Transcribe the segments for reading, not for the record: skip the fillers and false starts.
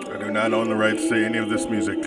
I do not own the rights to any of this music.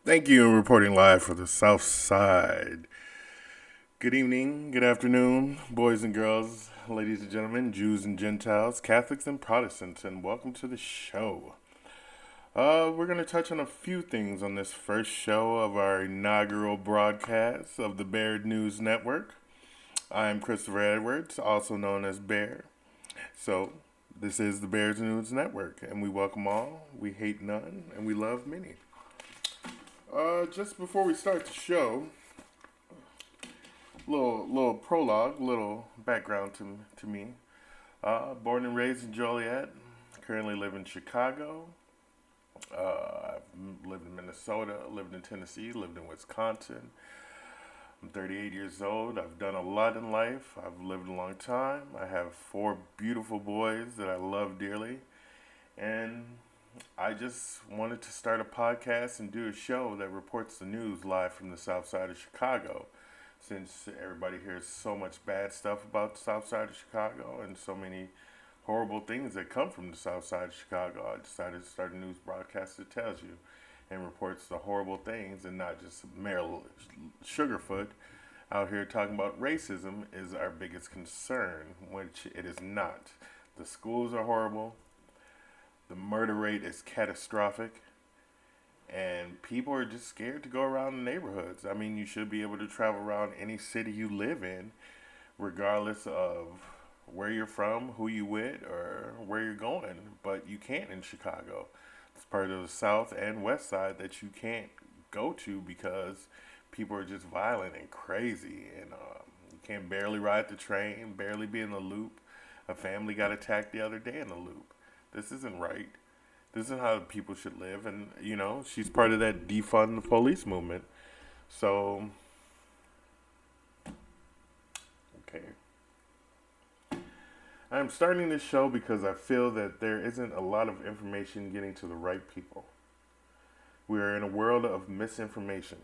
Thank you, reporting live for the South Side. Good evening, good afternoon, boys and girls, ladies and gentlemen, Jews and Gentiles, Catholics and Protestants, and welcome to the show. We're going to touch on a few things on this first show of our inaugural broadcast of the Bear News Network. I'm Christopher Edwards, also known as Bear. So, this is the Bears News Network, and we welcome all, we hate none, and we love many. Just before we start the show, little prologue, little background to me. Born and raised in Joliet, currently live in Chicago. I've lived in Minnesota, lived in Tennessee, lived in Wisconsin. I'm 38 years old. I've done a lot in life. I've lived a long time. I have 4 beautiful boys that I love dearly, and I just wanted to start a podcast and do a show that reports the news live from the south side of Chicago. Since everybody hears so much bad stuff about the south side of Chicago and so many horrible things that come from the south side of Chicago, I decided to start a news broadcast that tells you and reports the horrible things, and not just Mayor SugarFoot out here talking about racism is our biggest concern, which it is not. The schools are horrible. The murder rate is catastrophic, and people are just scared to go around the neighborhoods. I mean, you should be able to travel around any city you live in, regardless of where you're from, who you with, or where you're going, but you can't in Chicago. It's part of the south and west side that you can't go to because people are just violent and crazy, and you can barely ride the train, barely be in the loop. A family got attacked the other day in the loop. This isn't right. This isn't how people should live. And, she's part of that defund the police movement. So, okay. I'm starting this show because I feel that there isn't a lot of information getting to the right people. We are in a world of misinformation.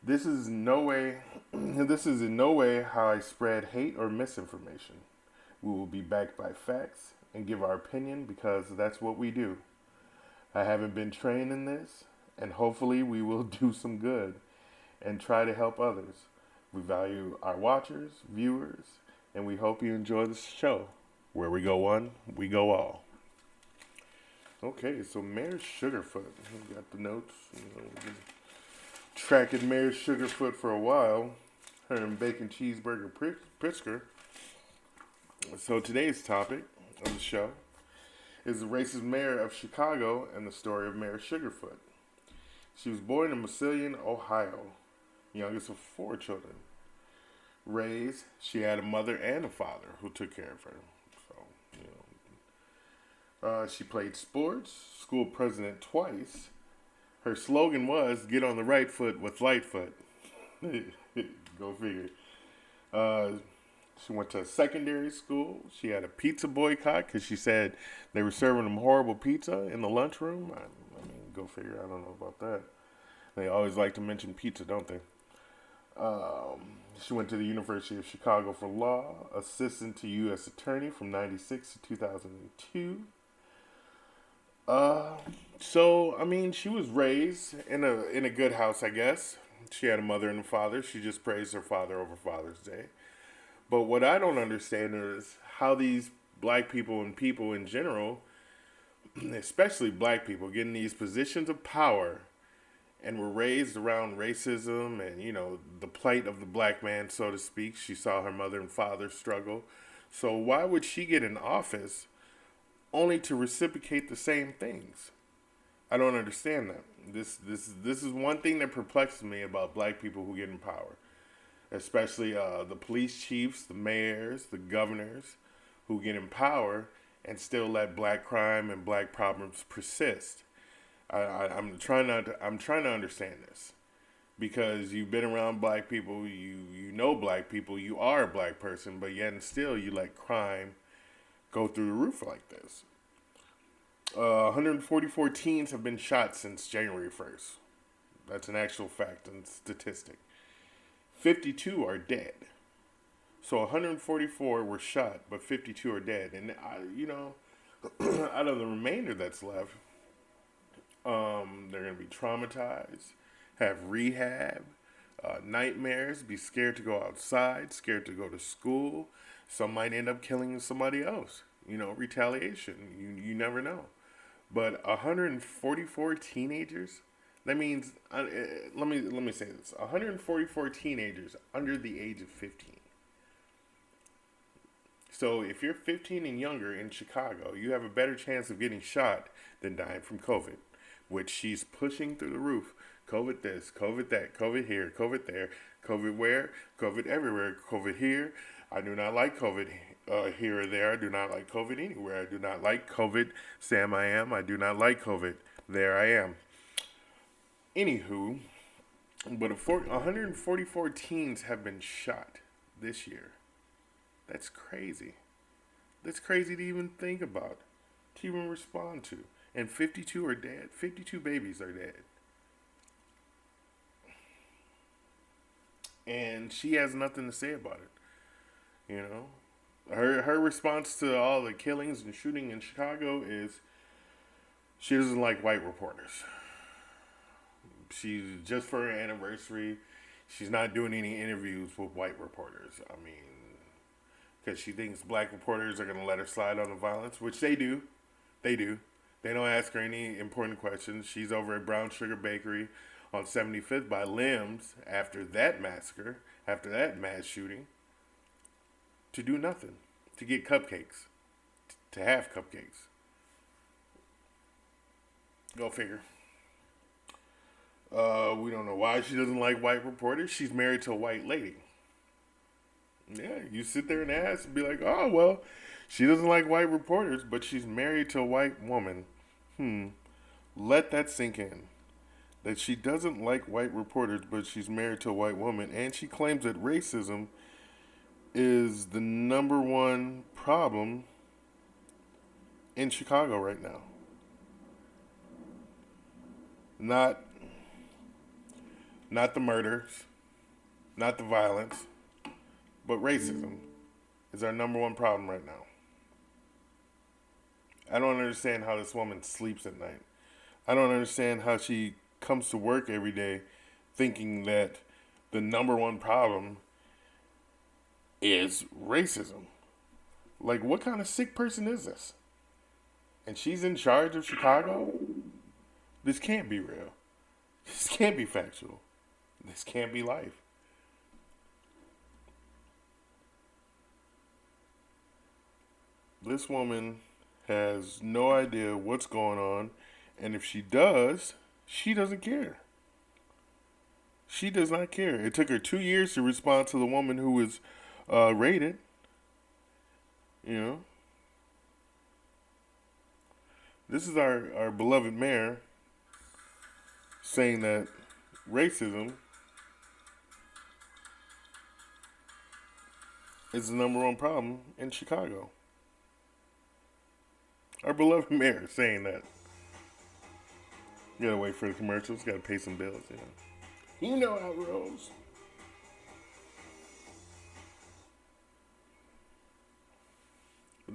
This is in no way how I spread hate or misinformation. We will be backed by facts and give our opinion because that's what we do. I haven't been trained in this, and hopefully we will do some good and try to help others. We value our watchers, viewers, and we hope you enjoy the show. Where we go one, we go all. Okay, so Mayor SugarFoot. We got the notes. We've been tracking Mayor SugarFoot for a while. Her and Bacon Cheeseburger Pritzker. So today's topic of the show is the racist mayor of Chicago and the story of Mayor SugarFoot. She was born in Massillon, Ohio, youngest of 4 children. Raised, she had a mother and a father who took care of her. So, she played sports, school president twice. Her slogan was, "Get on the right foot with Lightfoot." Go figure. She went to secondary school. She had a pizza boycott because she said they were serving them horrible pizza in the lunchroom. I mean, go figure. I don't know about that. They always like to mention pizza, don't they? She went to the University of Chicago for law, assistant to U.S. attorney from '96 to 2002. Uh, so I mean, she was raised in a good house, I guess. She had a mother and a father. She just praised her father over Father's Day. But what I don't understand is how these black people and people in general, especially black people, get in these positions of power and were raised around racism and, the plight of the black man, so to speak. She saw her mother and father struggle. So why would she get in office only to reciprocate the same things? I don't understand that. This is one thing that perplexes me about black people who get in power, especially the police chiefs, the mayors, the governors, who get in power and still let black crime and black problems persist. I'm trying to understand this because you've been around black people, you know black people, you are a black person, but yet and still you let crime go through the roof like this. 144 teens have been shot since January 1st. That's an actual fact and statistic. 52 are dead. So 144 were shot, but 52 are dead. And out of the remainder that's left, they're going to be traumatized, have rehab, nightmares, be scared to go outside, scared to go to school. Some might end up killing somebody else. Retaliation. You never know. But 144 teenagers. That means let me say this: 144 teenagers under the age of 15. So if you're 15 and younger in Chicago, you have a better chance of getting shot than dying from COVID, which she's pushing through the roof. COVID this, COVID that, COVID here, COVID there, COVID where, COVID everywhere, COVID here. I do not like COVID here or there. I do not like COVID anywhere. I do not like COVID. Sam, I am. I do not like COVID. There I am. Anywho, but 144 teens have been shot this year. That's crazy. That's crazy to even think about, to even respond to. And 52 are dead. 52 babies are dead. And she has nothing to say about it. Her response to all the killings and shooting in Chicago is she doesn't like white reporters. She's just for her anniversary. She's not doing any interviews with white reporters. I mean, because she thinks black reporters are going to let her slide on the violence, which they do. They do. They don't ask her any important questions. She's over at Brown Sugar Bakery on 75th by Limbs after that massacre, after that mass shooting, to do nothing, to get cupcakes, to have cupcakes. Go figure. We don't know why she doesn't like white reporters. She's married to a white lady. Yeah, you sit there and ask and be like, oh, well, she doesn't like white reporters, but she's married to a white woman. Let that sink in. That she doesn't like white reporters, but she's married to a white woman, and she claims that racism is the number one problem in Chicago right now. Not not the murders, not the violence, but racism is our number one problem right now. I don't understand how this woman sleeps at night. I don't understand how she comes to work every day thinking that the number one problem is racism. Like, what kind of sick person is this? And she's in charge of Chicago? This can't be real. This can't be factual. This can't be life. This woman has no idea what's going on, and if she does, she doesn't care. She does not care. It took her 2 years to respond to the woman who was raided. You know, this is our beloved mayor saying that racism is the number one problem in Chicago. Our beloved mayor saying that. You gotta wait for the commercials, gotta pay some bills, you know. You know how it rolls.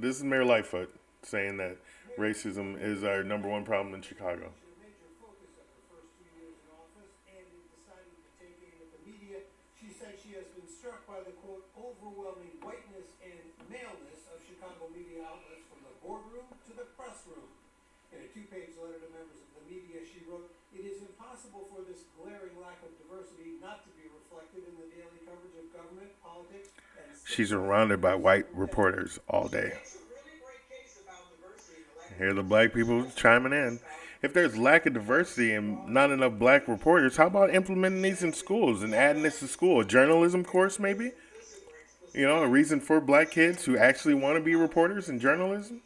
This is Mayor Lightfoot saying that racism is our number one problem in Chicago. A major focus of her first 2 years in office, and in deciding to take aim at the media, she said she has been struck by the quote overwhelming whiteness and maleness of Chicago media outlets from the boardroom to the press room. In a two-page letter to members of the media, she wrote, "It is impossible for this glaring lack of diversity not to be reflected in the daily coverage of government, politics, and She's civil surrounded by white today." reporters all She day. makes a really great case about diversity and the lack of Here are the black diversity, people especially chiming in the in. South. If there's lack of diversity and not enough black reporters, how about implementing these in schools and adding this to school? A journalism course, maybe? Listen more You know, explicitly. a reason for black kids who actually want to be reporters in journalism?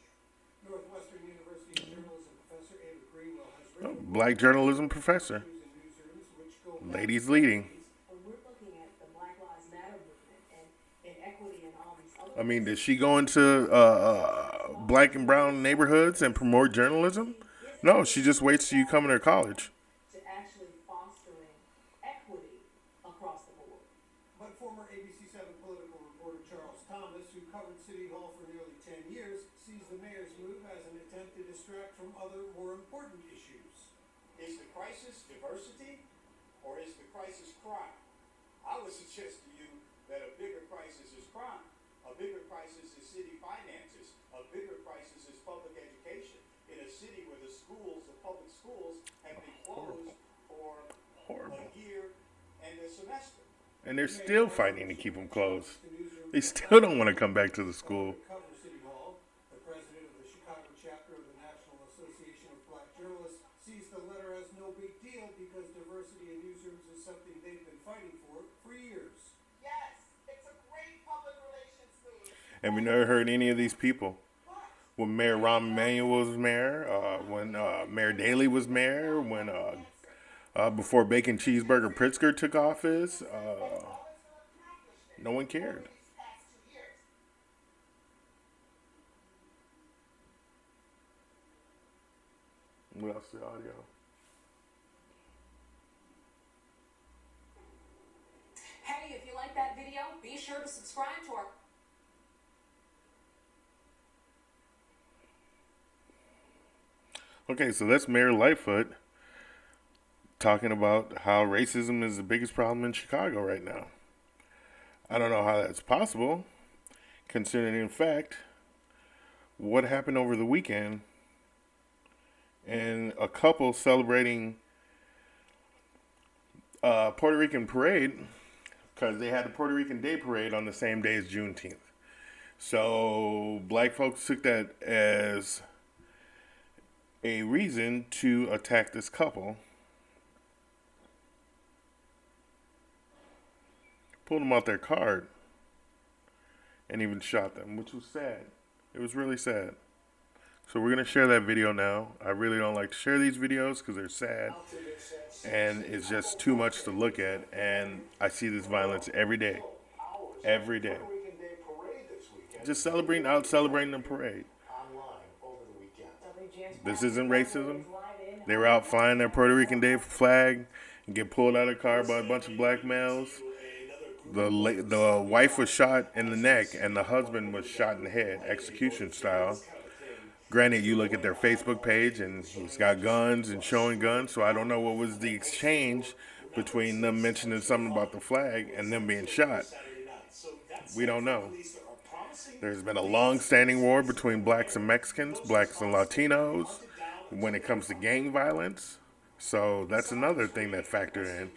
Northwestern University journalism professor Ava Greenwell has Oh, written a book black journalism professor. issues in newsrooms which go back to Ladies the leading. 80s. When we're looking at the Black Lives Matter movement and inequity and all these other I mean, things, does she go into black and brown neighborhoods and promote journalism? No, she just waits till you come into college. to actually fostering equity across the board. But former ABC7 political reporter Charles Thomas, who covered City Hall for nearly 10 years, sees the mayor's move as an attempt to distract from other more important issues. Is the crisis diversity or is the crisis crime? I would suggest to you that a bigger crisis is crime. A bigger crisis is city finances. A bigger crisis is public education. In a city where the schools, the public schools, have been closed for Horrible. a year and a semester. And they're still fighting to keep them closed. The newsroom They still don't want to come back to the school. cover City Hall. The president of the Chicago chapter of the National Association of Black Journalists sees the letter as no big deal because diversity in newsrooms is something they've been fighting for years. Yes, it's a great public relations move. And we never heard any of these people. When Mayor Rahm Emanuel was mayor, when Mayor Daley was mayor, when before Bacon Cheeseburger Pritzker took office, no one cared. These past 2 years. What else? The audio. Hey, if you like that video, be sure to subscribe to our Okay, so that's Mayor Lightfoot talking about how racism is the biggest problem in Chicago right now. I don't know how that's possible, considering, in fact, what happened over the weekend and a couple celebrating Puerto Rican parade because they had the Puerto Rican Day Parade on the same day as Juneteenth. So black folks took that as a reason to attack this couple. Pulled them out their car and even shot them, which was sad. It was really sad. So we're going to share that video now. I really don't like to share these videos because they're sad and it's just too much to look at. And I see this violence every day. Every day. Puerto Rican Day parade this weekend. Just celebrating the parade. Online over the weekend. This isn't racism. They were out flying their Puerto Rican Day flag and get pulled out of the car by a bunch of black males. The wife was shot in the neck and the husband was shot in the head, execution style. Granted, you look at their Facebook page and he's got guns and showing guns, so I don't know what was the exchange between them mentioning something about the flag and them being shot. We don't know. There's been a long-standing war between blacks and Mexicans, blacks and Latinos, when it comes to gang violence. So that's another thing that factored in.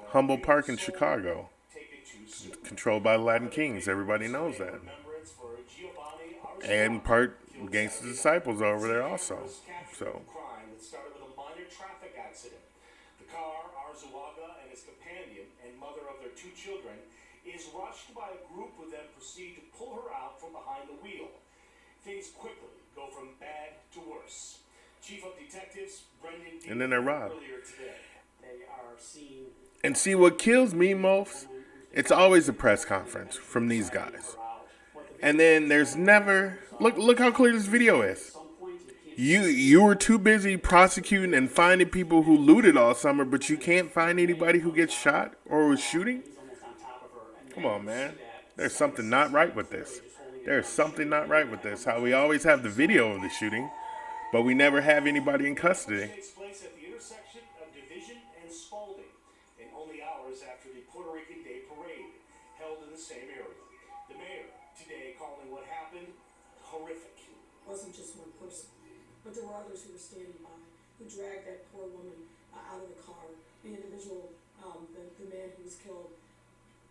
Humble Park in Chicago, controlled by Latin Kings. Everybody knows that. And part Gangsta Disciples are over there also. So Crime that started with a minor traffic accident. The car, Arzuaga and his companion and mother of their 2 children, is rushed by a group who then proceed to pull her out from behind the wheel. Things quickly go from bad to worse. Chief of Detectives Brendan And then they're robbed. earlier today. They are seen. And see, what kills me most, it's always a press conference from these guys. And then there's never, look how clear this video is. You were too busy prosecuting and finding people who looted all summer, but you can't find anybody who gets shot or was shooting? Come on, man. There's something not right with this. There's something not right with this. How we always have the video of the shooting, but we never have anybody in custody. Takes place at the intersection of Division and Spalding, and only hours after the Puerto Rican Day Parade held in the same area. The mayor today calling what happened horrific. It wasn't just one person, but there were others who were standing by, who dragged that poor woman out of the car. The individual, the man who was killed,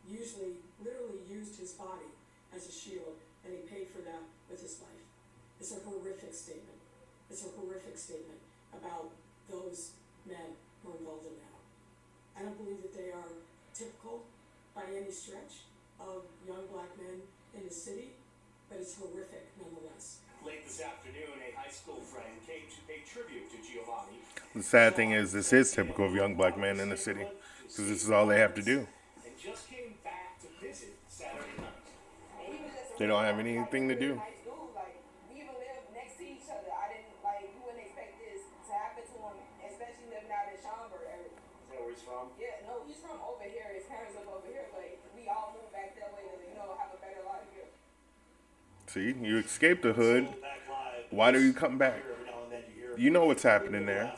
literally used his body as a shield, and he paid for that with his life. It's a horrific statement. It's a horrific statement about those men who are involved in that. I don't believe that they are typical by any stretch of young black men in the city, but it's horrific nonetheless. Late this afternoon, a high school friend came to pay tribute to Giovanni. The sad thing is, this is typical of young black men in the city, because this is all they have to do. And just came back to visit Saturday night. They don't have anything to do. High school, like, we even live next to each other. We wouldn't expect this to happen to him, especially living out in Schaumburg area. Is that where he's from? Yeah, no, he's from over here. His parents live over here, but we all moved back that way to, have a better life here. See, you escaped the hood. Why do you come back? You know what's happening there.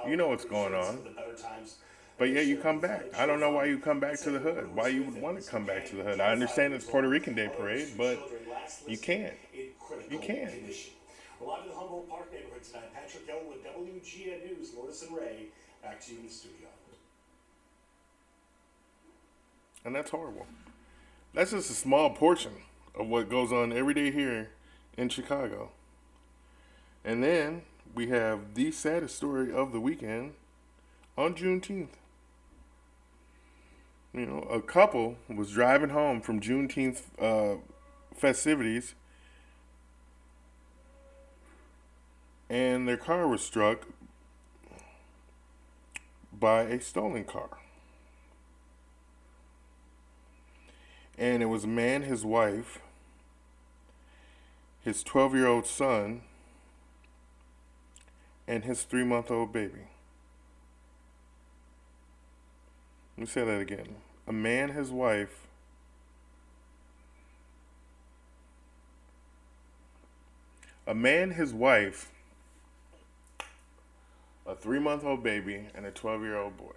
You know what's going on. But yet you come back. I don't know why you come back to the hood. Why you would want to come back to the hood. I understand it's Puerto Rican Day Parade, but you can't. You can't. We're live in the Humboldt Park neighborhood tonight. Patrick Young with WGN News. Lourdes and Ray, back to you in the studio. And that's horrible. That's just a small portion of what goes on every day here in Chicago. And then we have the saddest story of the weekend on Juneteenth. You know, a couple was driving home from Juneteenth festivities, and their car was struck by a stolen car. And it was a man, his wife, his 12-year-old son, and his 3-month-old baby. Let me say that again. A man, his wife, a 3-month-old baby, and a 12-year-old boy.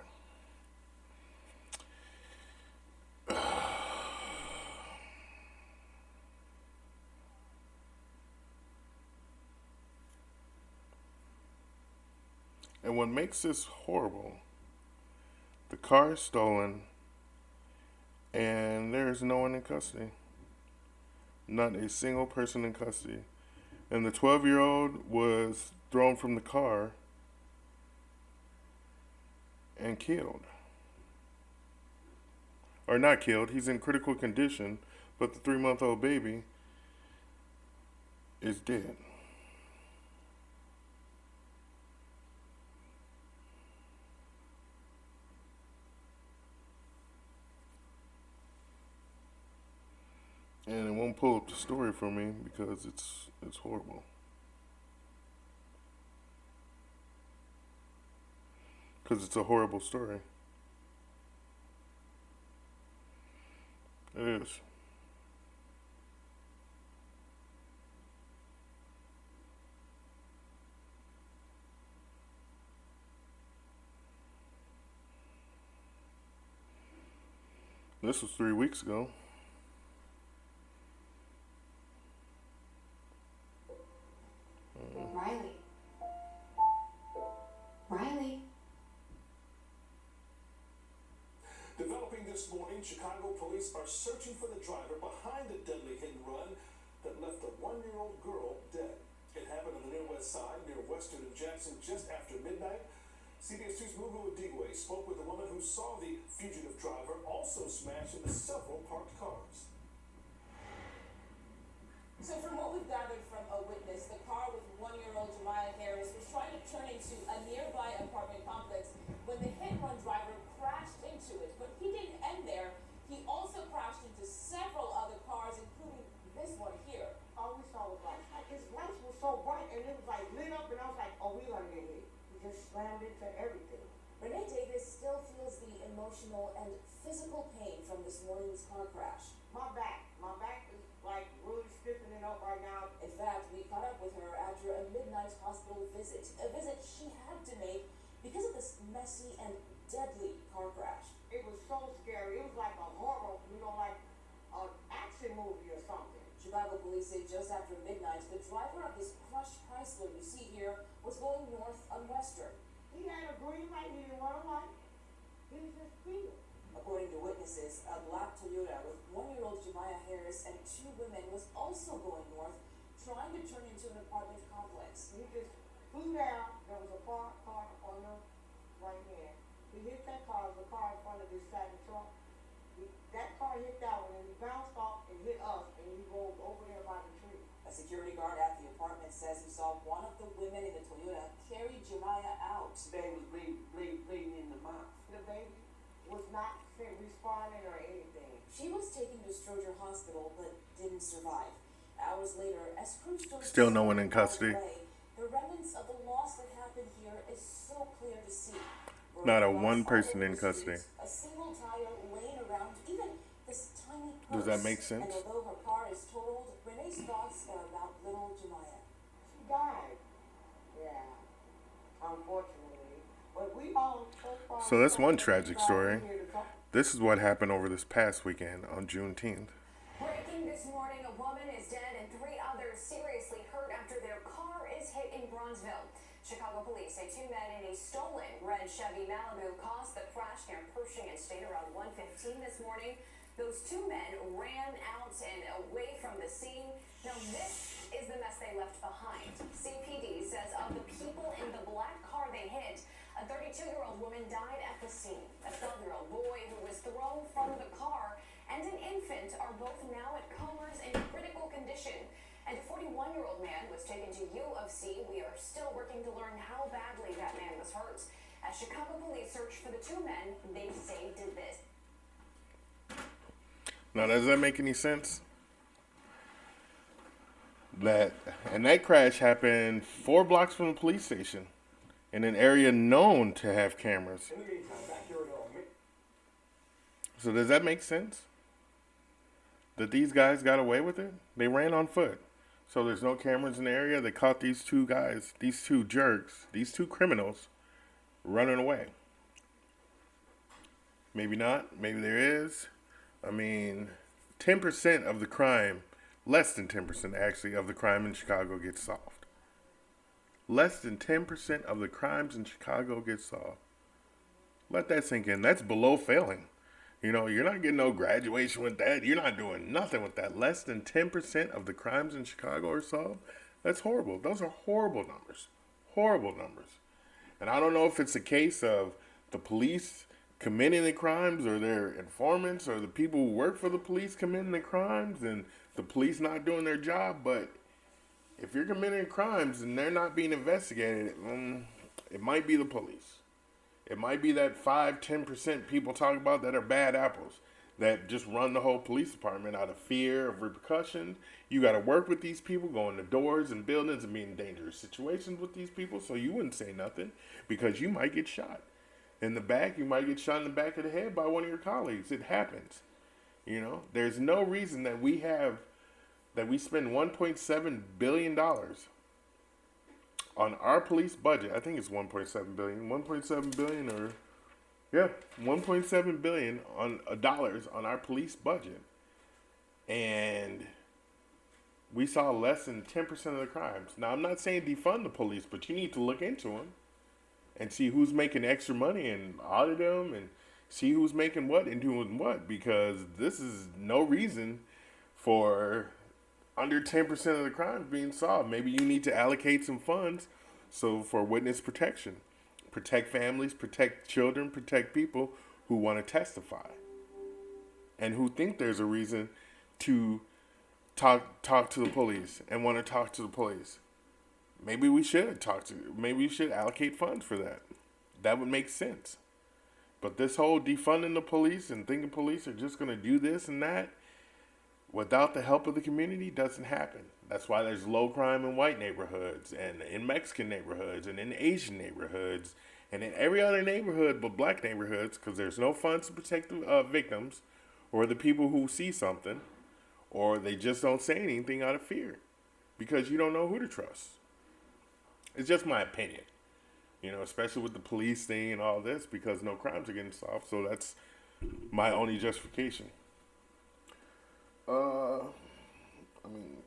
And what makes this horrible, the car is stolen and there is no one in custody. Not a single person in custody. And the 12-year-old was thrown from the car and killed. Or not killed, he's in critical condition, but the 3-month-old baby is dead. And it won't pull up the story for me because it's horrible. Because it's a horrible story. It is. This was 3 weeks ago. Riley. Developing this morning, Chicago police are searching for the driver behind the deadly hit and run that left a 1-year-old girl dead. It happened on the near west side, near Western and Jackson, just after midnight. CBS 2's Mugu Adigwe spoke with a woman who saw the fugitive driver also smash into several parked cars. So from what we've gathered from a witness, the car with 1-year-old Jemiah Harris was trying to turn into a nearby apartment complex when the hit-and-run driver crashed into it. But he didn't end there. He also crashed into several other cars, including this one here. All we saw was lights. Like his lights were so bright and it was like lit up and I was like, oh, we gonna get hit. He just slammed into everything. Renee Davis still feels the emotional and physical pain from this morning's car crash. My back is like really stiffening up right now. In fact, we caught up with her after a midnight hospital visit, a visit she had to make because of this messy and deadly car crash. It was so scary. It was like a horror, like an action movie or something. Chicago police say just after midnight, the driver of this crushed Chrysler you see here was going north on Western. He had a green light. He didn't want a light. He was just speeding. According to witnesses, a black Toyota with 1-year-old Jemiah Harris and 2 women was also going north, trying to turn into an apartment complex. He just flew down. There was a car on the right hand. He hit that car. The car in front of this satin truck. That car hit that one, and he bounced off and hit us, and he rolled over there by the tree. A security guard at the apartment says he saw one of the women in the Toyota carry Jemiah out. They was bleeding in the mouth. The baby was not responding or anything. She was taken to Stroger Hospital but didn't survive. Hours later, as crews Still no one in custody. The remnants of the loss that happened here is so clear to see. Not a one person in custody. A single tire laying around, even this tiny purse. Does that make sense? And although her car is totaled, Renee's thoughts are about little Jemiah. She died. Yeah. Unfortunately. But we all so far. So that's one tragic story. This is what happened over this past weekend on Juneteenth. Breaking this morning, a woman is dead and 3 others seriously hurt after their car is hit in Bronzeville. Chicago police say 2 men in a stolen red Chevy Malibu caused the crash near Pershing and State around 1:15 this morning. Those 2 men ran out and away from the scene. Now this is the mess they left behind. CPD says of the people in the black car they hit, a 32-year-old woman died at the scene. A 12-year-old boy who was thrown from the car and an infant are both now at comas in critical condition. And a 41-year-old man was taken to U of C. We are still working to learn how badly that man was hurt. As Chicago police search for the 2 men they say did this. Now, does that make any sense? That crash happened 4 blocks from the police station in an area known to have cameras. So does that make sense? That these guys got away with it? They ran on foot. So there's no cameras in the area. They caught these 2 guys, these 2 jerks, these 2 criminals running away. Maybe not. Maybe there is. I mean, 10% of the crime, less than 10% actually, of the crime in Chicago gets solved. Less than 10% of the crimes in Chicago get solved. Let that sink in. That's below failing. You're not getting no graduation with that. You're not doing nothing with that. Less than 10% of the crimes in Chicago are solved. That's horrible. Those are horrible numbers. Horrible numbers. And I don't know if it's a case of the police committing the crimes or their informants or the people who work for the police committing the crimes and the police not doing their job. But if you're committing crimes and they're not being investigated, it might be the police. It might be that 5-10% people talk about that are bad apples that just run the whole police department out of fear of repercussions. You got to work with these people, go into doors and buildings and be in dangerous situations with these people, so you wouldn't say nothing because you might get shot in the back. You might get shot in the back of the head by one of your colleagues. It happens. There's no reason that we spend $1.7 billion on our police budget. I think it's 1.7 billion. 1.7 billion or yeah, 1.7 billion on dollars on our police budget. And we saw less than 10% of the crimes. Now, I'm not saying defund the police, but you need to look into them and see who's making extra money and audit them and see who's making what and doing what, because this is no reason for under 10% of the crimes being solved. Maybe you need to allocate some funds for witness protection. Protect families, protect children, protect people who want to testify and who think there's a reason to talk to the police and want to talk to the police. Maybe we should allocate funds for that. That would make sense. But this whole defunding the police and thinking police are just going to do this and that without the help of the community doesn't happen. That's why there's low crime in white neighborhoods and in Mexican neighborhoods and in Asian neighborhoods and in every other neighborhood but black neighborhoods, because there's no funds to protect the victims or the people who see something or they just don't say anything out of fear because you don't know who to trust. It's just my opinion, especially with the police thing and all this, because no crimes are getting solved. So that's my only justification. I mean,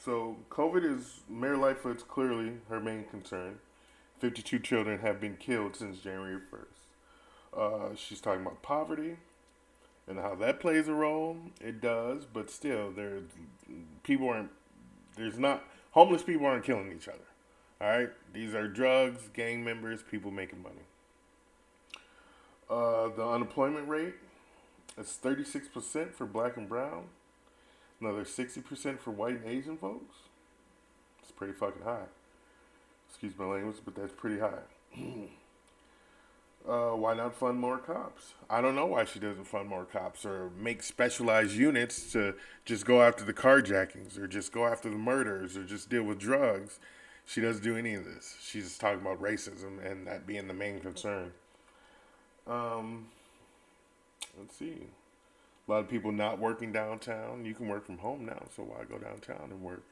so COVID is Mayor Lightfoot's clearly her main concern. 52 children have been killed since January 1st. She's talking about poverty and how that plays a role. It does, but still, homeless people aren't killing each other. All right, these are drugs, gang members, people making money. The unemployment rate is 36% for black and brown, another 60% for white and Asian folks. It's pretty fucking high. Excuse my language, but that's pretty high. Why not fund more cops? I don't know why she doesn't fund more cops or make specialized units to just go after the carjackings or just go after the murders or just deal with drugs. She doesn't do any of this. She's just talking about racism and that being the main concern. Let's see. A lot of people not working downtown. You can work from home now, so why go downtown and work?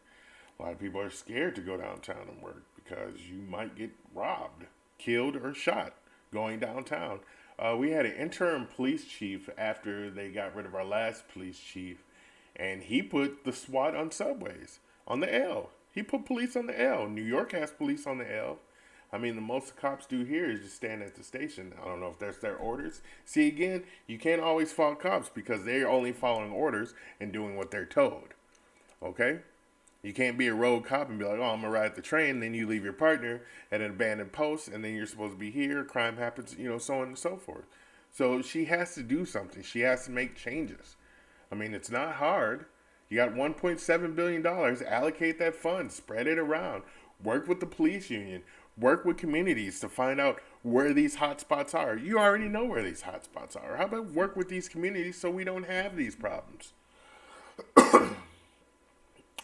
A lot of people are scared to go downtown and work because you might get robbed, killed, or shot going downtown. We had an interim police chief after they got rid of our last police chief, and he put the SWAT on subways, on the L. He put police on the L. New York has police on the L. I mean, the most the cops do here is just stand at the station. I don't know if that's their orders. See, again, you can't always fault cops because they're only following orders and doing what they're told. Okay? You can't be a rogue cop and be like, oh, I'm going to ride the train. Then you leave your partner at an abandoned post, and then you're supposed to be here. Crime happens, so on and so forth. So she has to do something. She has to make changes. I mean, it's not hard. You got $1.7 billion. Allocate that fund. Spread it around. Work with the police union. Work with communities to find out where these hot spots are. You already know where these hot spots are. How about work with these communities so we don't have these problems?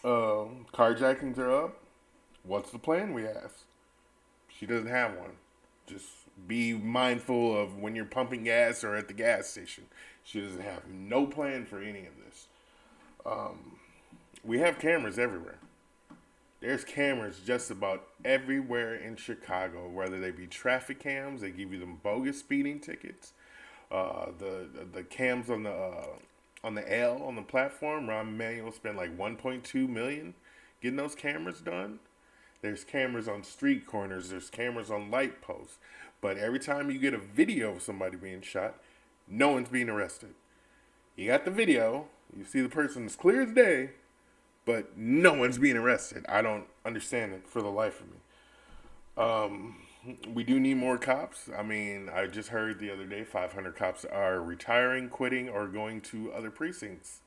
Carjackings are up. What's the plan, we ask? She doesn't have one. Just be mindful of when you're pumping gas or at the gas station. She doesn't have no plan for any of this. We have cameras everywhere. There's cameras just about everywhere in Chicago, whether they be traffic cams, they give you them bogus speeding tickets. The cams on the L on the platform, Rahm Emanuel spent like $1.2 million getting those cameras done. There's cameras on street corners. There's cameras on light posts. But every time you get a video of somebody being shot, no one's being arrested. You got the video. You see the person as clear as day, but no one's being arrested. I don't understand it for the life of me. We do need more cops. I mean, I just heard the other day 500 cops are retiring, quitting, or going to other precincts.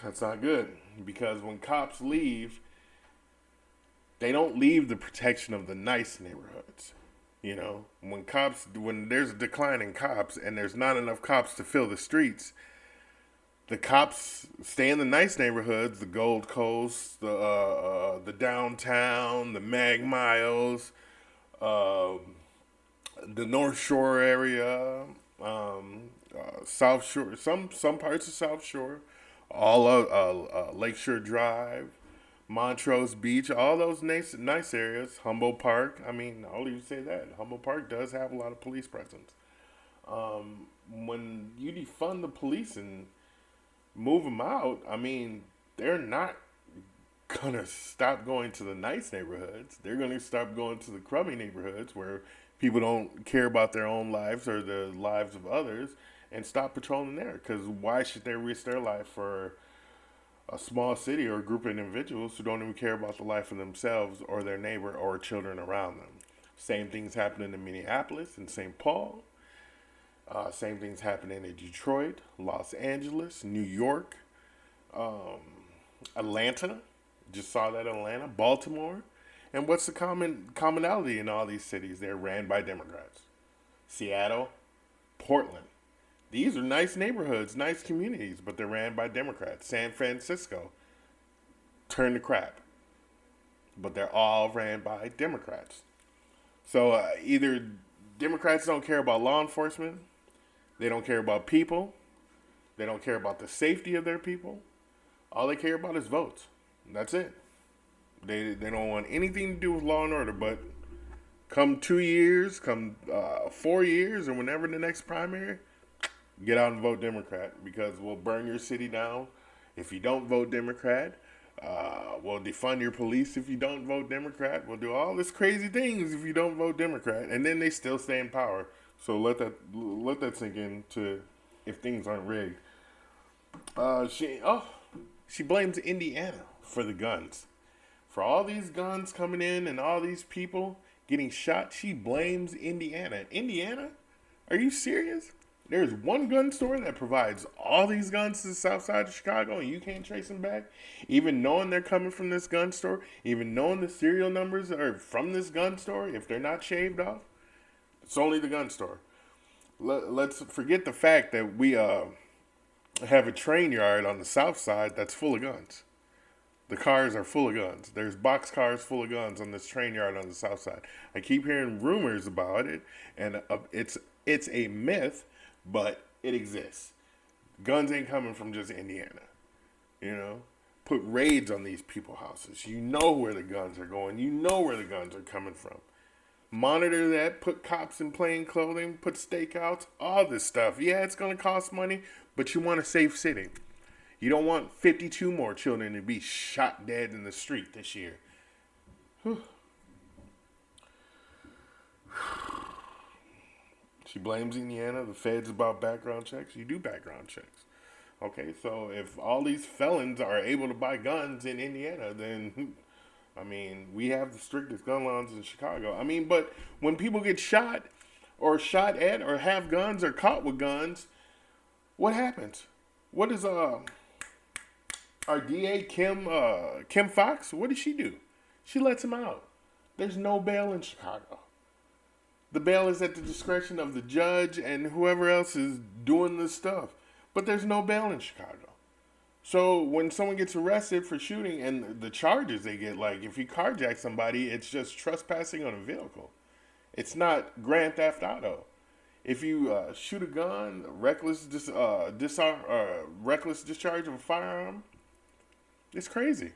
That's not good, because when cops leave, they don't leave the protection of the nice neighborhoods. When there's a decline in cops and there's not enough cops to fill the streets, the cops stay in the nice neighborhoods, the Gold Coast, the downtown, the Mag Miles, the North Shore area, South Shore, some parts of South Shore, all of Lakeshore Drive, Montrose Beach, all those nice areas, Humboldt Park. I mean, I'll even say that Humboldt Park does have a lot of police presence. When you defund the police and move them out, I mean, they're not going to stop going to the nice neighborhoods. They're going to stop going to the crummy neighborhoods where people don't care about their own lives or the lives of others and stop patrolling there. Because why should they risk their life for a small city or a group of individuals who don't even care about the life of themselves or their neighbor or children around them? Same things happening in Minneapolis and St. Paul. Same things happening in Detroit, Los Angeles, New York, Atlanta. Just saw that in Atlanta, Baltimore. And what's the commonality in all these cities? They're ran by Democrats. Seattle, Portland. These are nice neighborhoods, nice communities, but they're ran by Democrats. San Francisco, turn to crap. But they're all ran by Democrats. So either Democrats don't care about law enforcement, they don't care about people, They don't care about the safety of their people. All they care about is votes. That's it. They don't want anything to do with law and order. But come 2 years, come 4 years, or whenever the next primary, get out and vote Democrat, because we'll burn your city down if you don't vote Democrat. We'll defund your police if you don't vote Democrat. We'll do all this crazy things if you don't vote Democrat, and then they still stay in power. So let that sink in to if things aren't rigged. She blames Indiana for the guns. For all these guns coming in and all these people getting shot, she blames Indiana. Indiana? Are you serious? There's one gun store that provides all these guns to the south side of Chicago, and you can't trace them back? Even knowing they're coming from this gun store, even knowing the serial numbers are from this gun store, if they're not shaved off, it's only the gun store. Let's forget the fact that we have a train yard on the south side that's full of guns. The cars are full of guns. There's box cars full of guns on this train yard on the south side. I keep hearing rumors about it, and it's a myth, but it exists. Guns ain't coming from just Indiana. You know? Put raids on these people's houses. You know where the guns are going. You know where the guns are coming from. Monitor that. Put cops in plain clothing. Put stakeouts. All this stuff. Yeah, it's going to cost money, but you want a safe city. You don't want 52 more children to be shot dead in the street this year. Whew. She blames Indiana, the feds, about background checks. You do background checks. Okay, so if all these felons are able to buy guns in Indiana, then, I mean, we have the strictest gun laws in Chicago. I mean, but when people get shot or shot at or have guns or caught with guns, what happens? What is our DA Kim Fox? What does she do? She lets him out. There's no bail in Chicago. The bail is at the discretion of the judge and whoever else is doing this stuff. But there's no bail in Chicago. So when someone gets arrested for shooting, and the charges they get, like if you carjack somebody, it's just trespassing on a vehicle. It's not grand theft auto. If you shoot a gun, reckless discharge of a firearm, it's crazy.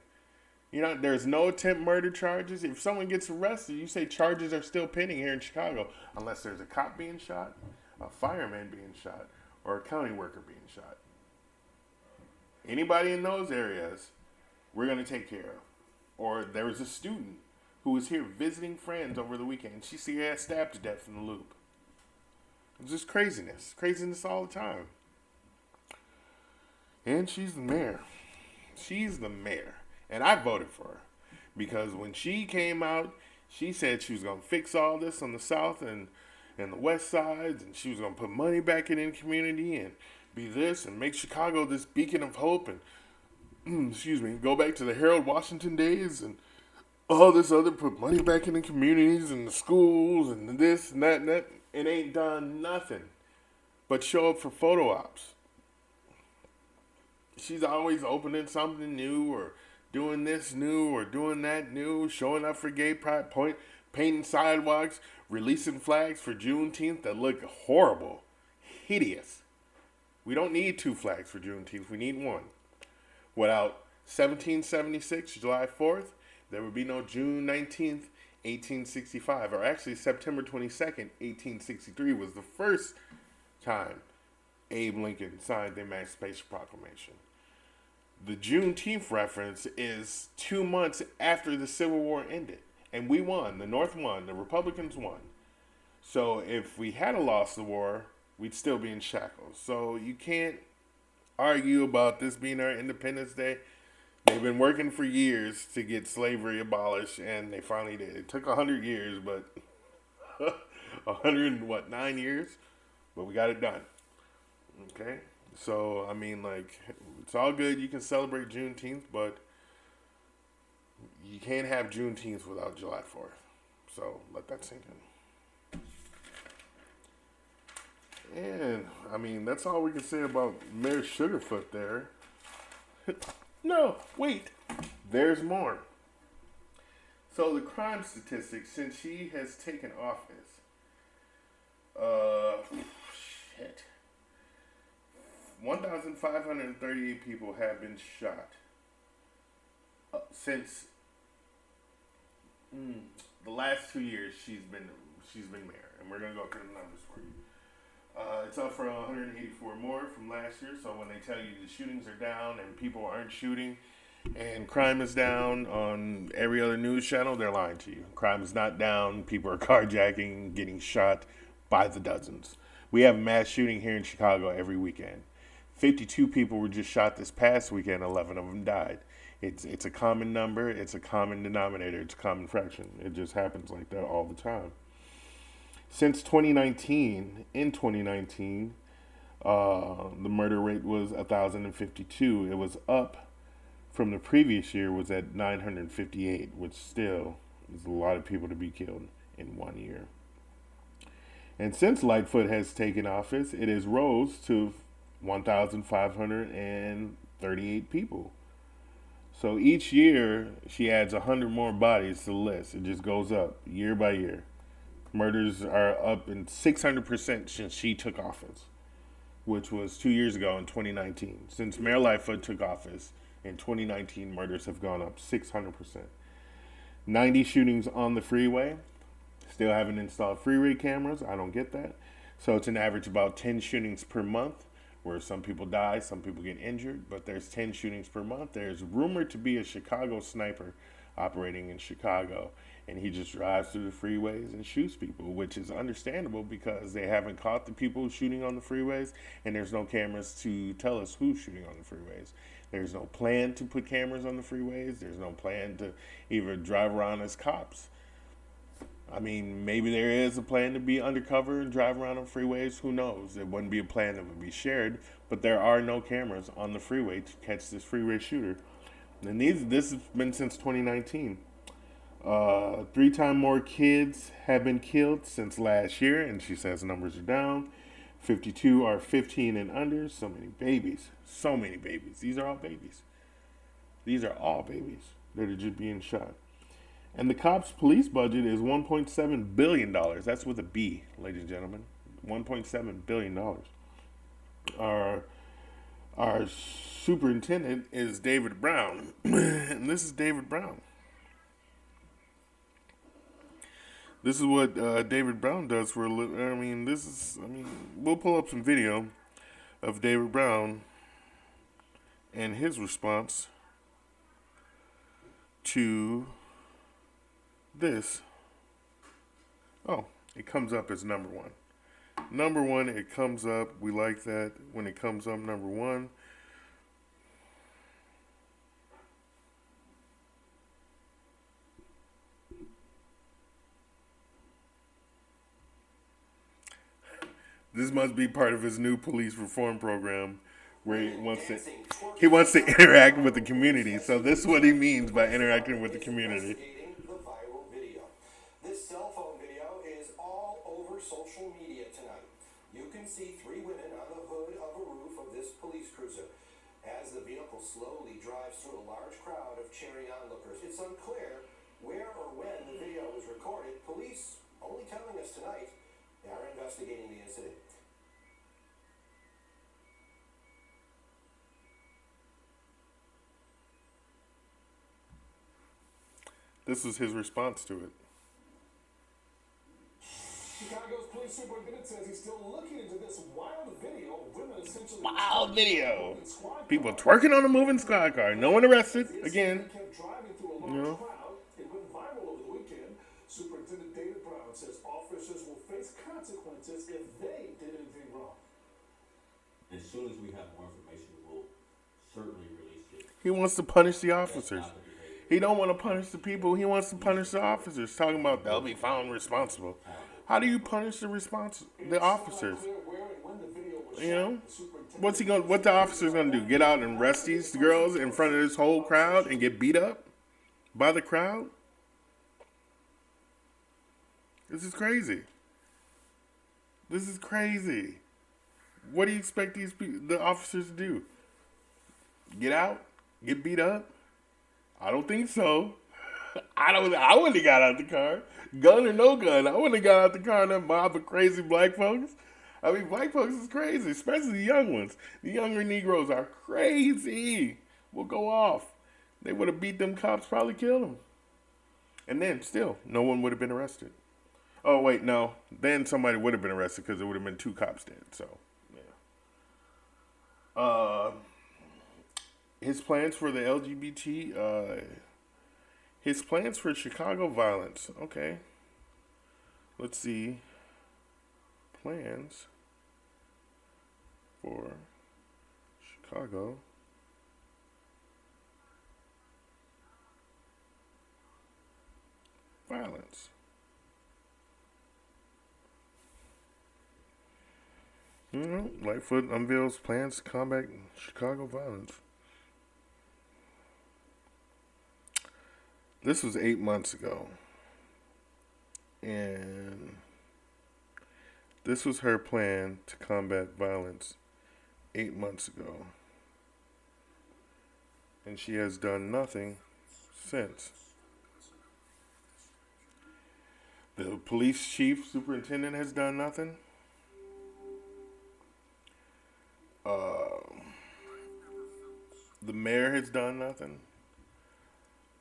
You know, there's no attempt murder charges. If someone gets arrested, you say charges are still pending here in Chicago, unless there's a cop being shot, a fireman being shot, or a county worker being shot. Anybody in those areas, we're going to take care of. Or there was a student who was here visiting friends over the weekend. She got stabbed to death in the loop. It's just craziness. Craziness all the time. And she's the mayor. She's the mayor. And I voted for her. Because when she came out, she said she was going to fix all this on the south and the west sides. And she was going to put money back in the community and be this and make Chicago this beacon of hope. And, go back to the Harold Washington days and all this other, put money back in the communities and the schools and this and that and that. It ain't done nothing but show up for photo ops. She's always opening something new or doing this new or doing that new, showing up for gay pride, painting sidewalks, releasing flags for Juneteenth that look horrible, hideous. We don't need 2 flags for Juneteenth. We need 1. Without 1776, July 4th, there would be no June 19th, 1865, or actually September 22nd, 1863 was the first time Abe Lincoln signed the Emancipation Proclamation. The Juneteenth reference is 2 months after the Civil War ended, and we won. The North won. The Republicans won. So if we had lost the war, we'd still be in shackles. So you can't argue about this being our Independence Day. They've been working for years to get slavery abolished, and they finally did. It took 100 years, but 9 years? But we got it done. Okay? So, I mean, like, it's all good. You can celebrate Juneteenth, but you can't have Juneteenth without July 4th. So, let that sink in. And, I mean, that's all we can say about Mayor Sugarfoot there. No, wait. There's more. So the crime statistics since she has taken office. 1,538 people have been shot since the last 2 years she's been mayor, and we're gonna go through the numbers for you. It's up for 184 more from last year. So when they tell you the shootings are down and people aren't shooting and crime is down on every other news channel, they're lying to you. Crime is not down. People are carjacking, getting shot by the dozens. We have mass shooting here in Chicago every weekend. 52 people were just shot this past weekend. 11 of them died. It's a common number. It's a common denominator. It's a common fraction. It just happens like that all the time. Since 2019, the murder rate was 1,052. It was up from the previous year, was at 958, which still is a lot of people to be killed in 1 year. And since Lightfoot has taken office, it has rose to 1,538 people. So each year, she adds 100 more bodies to the list. It just goes up year by year. Murders are up in 600% since she took office, which was 2 years ago in 2019. Since Mayor Lightfoot took office in 2019, murders have gone up 600%. 90 shootings on the freeway. Still haven't installed freeway cameras. I don't get that. So it's an average about 10 shootings per month, where some people die, some people get injured, but there's 10 shootings per month. There's rumored to be a Chicago sniper operating in Chicago, and he just drives through the freeways and shoots people, which is understandable because they haven't caught the people shooting on the freeways, and there's no cameras to tell us who's shooting on the freeways. There's no plan to put cameras on the freeways. There's no plan to even drive around as cops. I mean, maybe there is a plan to be undercover and drive around on freeways. Who knows? It wouldn't be a plan that would be shared, but there are no cameras on the freeway to catch this freeway shooter. And this has been since 2019. 3 times more kids have been killed since last year, and she says numbers are down. 52 are 15 and under. So many babies. So many babies. These are all babies. These are all babies that are just being shot. And the cops' police budget is $1.7 billion. That's with a B, ladies and gentlemen. $1.7 billion. Our superintendent is David Brown. And this is David Brown. This is what David Brown does for a living. We'll pull up some video of David Brown and his response to this. Oh, it comes up as number one. Number one, it comes up. We like that when it comes up number one. This must be part of his new police reform program where he wants to interact with the community. So this is what he means by interacting with the community. The viral video. This cell phone video is all over social media tonight. You can see 3 women on the hood of a roof of this police cruiser. As the vehicle slowly drives through a large crowd of cheering onlookers, it's unclear where or when the video was recorded. Police only telling us tonight they are investigating the incident. This is his response to it. Chicago's police superintendent says he's still looking into this wild video of women essentially... Wild video. People twerking on a moving squad car. No one arrested. Again. Kept driving through a large crowd. It went viral over the weekend. Superintendent David Brown says officers will face consequences if they did anything wrong. As soon as we have more information, we'll certainly release it. He wants to punish the officers. He don't want to punish the people. He wants to punish the officers. Talking about they'll be found responsible. How do you punish the officers? You know, what the officer's gonna do? Get out and arrest these girls in front of this whole crowd and get beat up by the crowd? This is crazy. This is crazy. What do you expect the officers to do? Get out? Get beat up? I don't think so. I wouldn't have got out the car. Gun or no gun, I wouldn't have got out the car and mob of crazy black folks. I mean, black folks is crazy, especially the young ones. The younger Negroes are crazy. Will go off. They would have beat them cops, probably killed them. And then, still, no one would have been arrested. Oh, wait, no. Then somebody would have been arrested because there would have been 2 cops dead. So, yeah. His plans for the LGBT, his plans for Chicago violence. Okay. Let's see. Plans for Chicago violence. Lightfoot unveils plans to combat Chicago violence. This was 8 months ago. And this was her plan to combat violence 8 months ago. And she has done nothing since. The police chief superintendent has done nothing. The mayor has done nothing.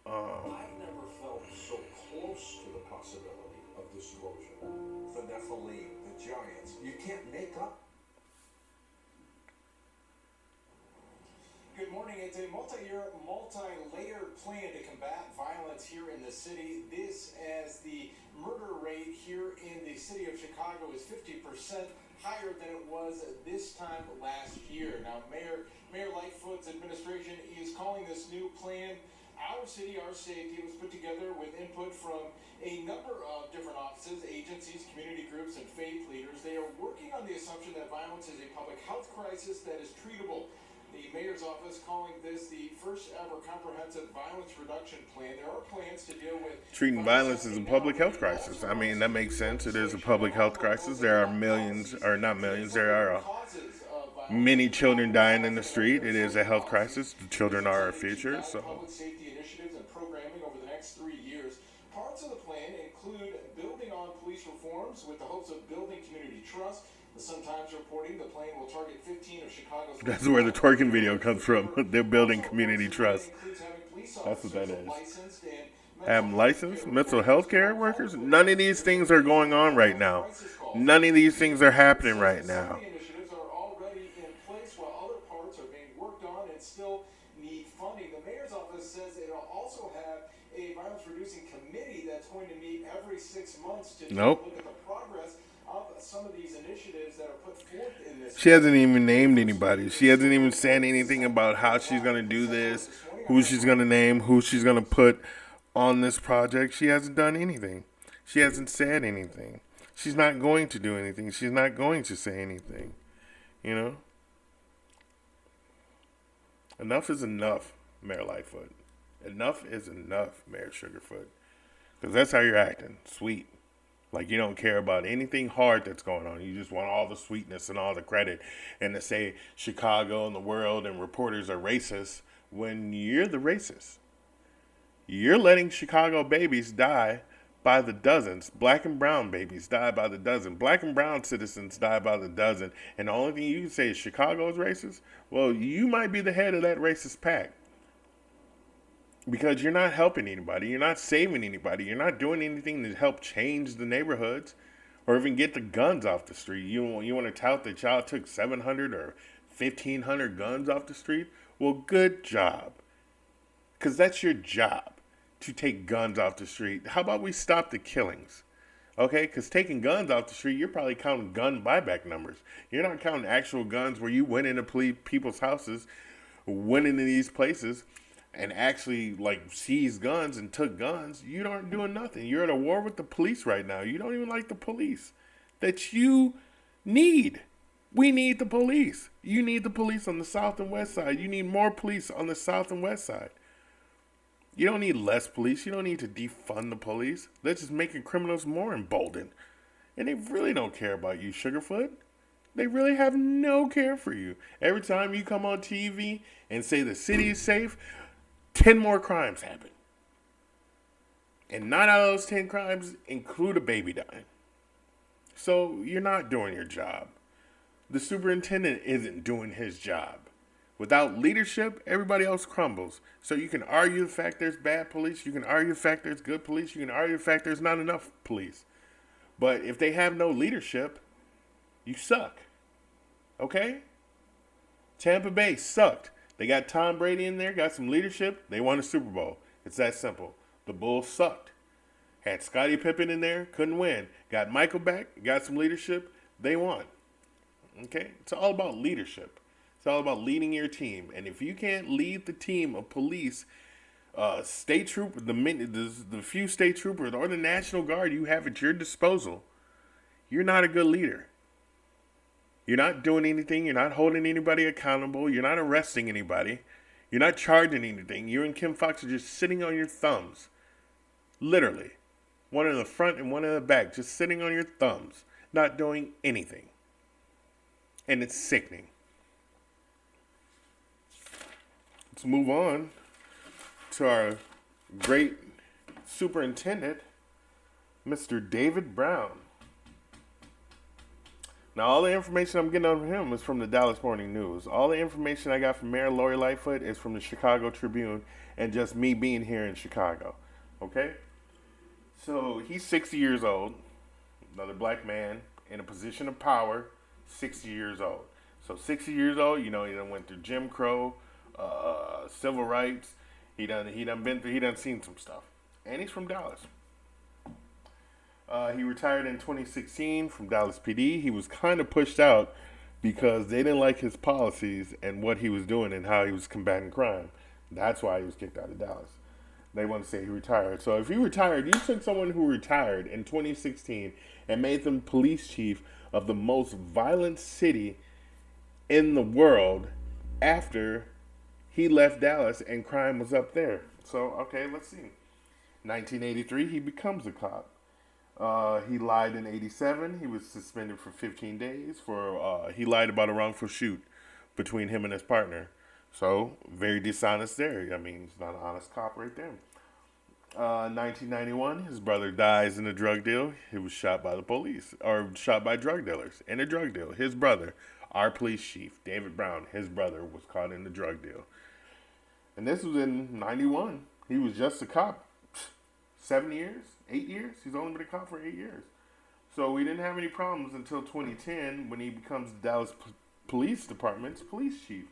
I've never felt so close to the possibility of disclosure. The Nephilim, the giants. You can't make up. Good morning. It's a multi-year, multi-layered plan to combat violence here in the city. This as the murder rate here in the city of Chicago is 50% higher than it was this time last year. Now, Mayor Lightfoot's administration is calling this new plan Our City, Our Safety. It was put together with input from a number of different offices, agencies, community groups, and faith leaders. They are working on the assumption that violence is a public health crisis that is treatable. The mayor's office calling this the first ever comprehensive violence reduction plan. There are plans to deal with Treating violence as a public health crisis. I mean, that makes sense. It is a public health crisis. There are millions, or not millions, there are many children dying in the street. It is a health crisis. The children are our future. So, public safety initiatives and programming over the next 3 years. Parts of the plan include building on police reforms with the hopes of building community trust. The Sun-Times reporting the plan will target 15 of Chicago's... that's where the twerking video comes from. They're building community trust. That's what that is. Have licensed mental health care workers? None of these things are going on right now. None of these things are happening right now. Initiatives are already in place while other parts are being worked on and still need funding. The mayor's office says it'll also have a violence-reducing committee that's going to meet every 6 months to look at the progress of some of these initiatives that are put forth in this. She hasn't even named anybody. She hasn't even said anything about how she's going to do this, who she's going to name, who she's going to put on this project. She hasn't done anything. She hasn't said anything. She's not going to do anything. She's not going to say anything. You know? Enough is enough, Mayor Lightfoot. Enough is enough, Mayor SugarFoot. Because that's how you're acting. Sweet. Like you don't care about anything hard that's going on. You just want all the sweetness and all the credit. And to say Chicago and the world and reporters are racist when you're the racist. You're letting Chicago babies die by the dozens. Black and brown babies die by the dozen. Black and brown citizens die by the dozen. And the only thing you can say is Chicago is racist? Well, you might be the head of that racist pack. Because you're not helping anybody. You're not saving anybody. You're not doing anything to help change the neighborhoods or even get the guns off the street. You want to tout that y'all took 700 or 1,500 guns off the street? Well, good job. Because that's your job, to take guns off the street. How about we stop the killings? Okay, because taking guns off the street, you're probably counting gun buyback numbers. You're not counting actual guns where you went into people's houses, went into these places, and actually like seized guns and took guns. You aren't doing nothing. You're at a war with the police right now. You don't even like the police that you need. We need the police. You need the police on the south and west side. You need more police on the south and west side. You don't need less police. You don't need to defund the police. They're just making criminals more emboldened. And they really don't care about you, SugarFoot. They really have no care for you. Every time you come on TV and say the city is safe, 10 more crimes happen. And 9 out of those 10 crimes include a baby dying. So you're not doing your job. the superintendent isn't doing his job. Without leadership, everybody else crumbles. So you can argue the fact there's bad police, you can argue the fact there's good police, you can argue the fact there's not enough police. But if they have no leadership, you suck. Okay? Tampa Bay sucked. They got Tom Brady in there, got some leadership, they won a Super Bowl. It's that simple. The Bulls sucked. Had Scottie Pippen in there, couldn't win. Got Michael back, got some leadership, they won. Okay? It's all about leadership. It's all about leading your team. And if you can't lead the team of police, state troopers, the few state troopers or the National Guard you have at your disposal, you're not a good leader. You're not doing anything. You're not holding anybody accountable. You're not arresting anybody. You're not charging anything. You and Kim Fox are just sitting on your thumbs. Literally. One in the front and one in the back. Just sitting on your thumbs. Not doing anything. And it's sickening. Let's move on to our great superintendent, Mr. David Brown. Now, all the information I'm getting on him is from the Dallas Morning News. All the information I got from Mayor Lori Lightfoot is from the Chicago Tribune and just me being here in Chicago. Okay? So, he's 60 years old. Another black man in a position of power, 60 years old. So, 60 years old, you know, he done went through Jim Crow, civil rights. He done seen some stuff. And he's from Dallas. He retired in 2016 from Dallas PD. He was kind of pushed out because they didn't like his policies and what he was doing and how he was combating crime. That's why he was kicked out of Dallas. They want to say he retired. So if you retired, you took someone who retired in 2016 and made them police chief of the most violent city in the world after he left Dallas and crime was up there. So, okay, let's see. 1983, he becomes a cop. He lied in 87. He was suspended for 15 days for he lied about a wrongful shoot between him and his partner. So, very dishonest there. I mean, he's not an honest cop right there. 1991, his brother dies in a drug deal. He was shot by the police, or shot by drug dealers in a drug deal. His brother, our police chief, David Brown, his brother was caught in the drug deal. And this was in 91. He was just a cop. 7 years? 8 years? He's only been a cop for 8 years. So we didn't have any problems until 2010 when he becomes the Dallas Police Department's police chief.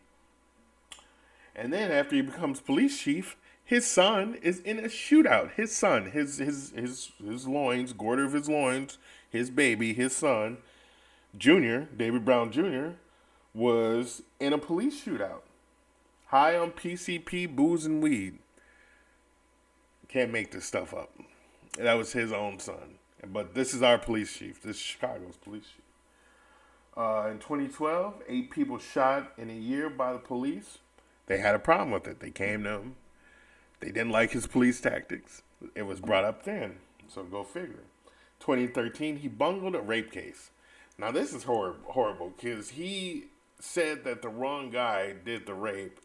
And then after he becomes police chief, his son is in a shootout. His son, his loins, quarter of his loins, his baby, his son, Junior, David Brown Jr., was in a police shootout. High on PCP, booze, and weed. Can't make this stuff up. That was his own son. But this is our police chief. This is Chicago's police chief. In 2012, 8 people shot in a year by the police. They had a problem with it. They came to him. They didn't like his police tactics. It was brought up then. So go figure. 2013, he bungled a rape case. Now this is horrible because he said that the wrong guy did the rape.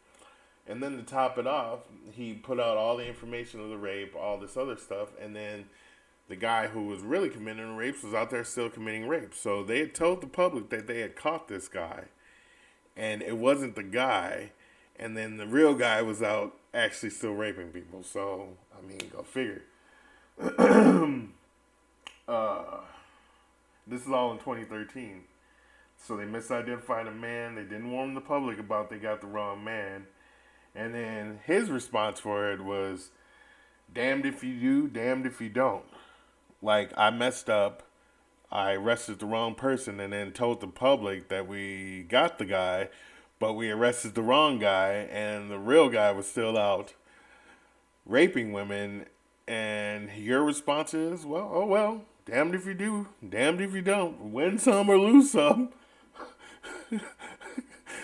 And then to top it off, he put out all the information of the rape, all this other stuff, and then the guy who was really committing rapes was out there still committing rape. So they had told the public that they had caught this guy, and it wasn't the guy, and then the real guy was out actually still raping people. So, I mean, go figure. This is all in 2013. So they misidentified a man. They didn't warn the public about they got the wrong man. And then his response for it was, damned if you do, damned if you don't. Like, I messed up. I arrested the wrong person and then told the public that we got the guy, but we arrested the wrong guy and the real guy was still out raping women. And your response is, well, oh well, damned if you do, damned if you don't. Win some or lose some.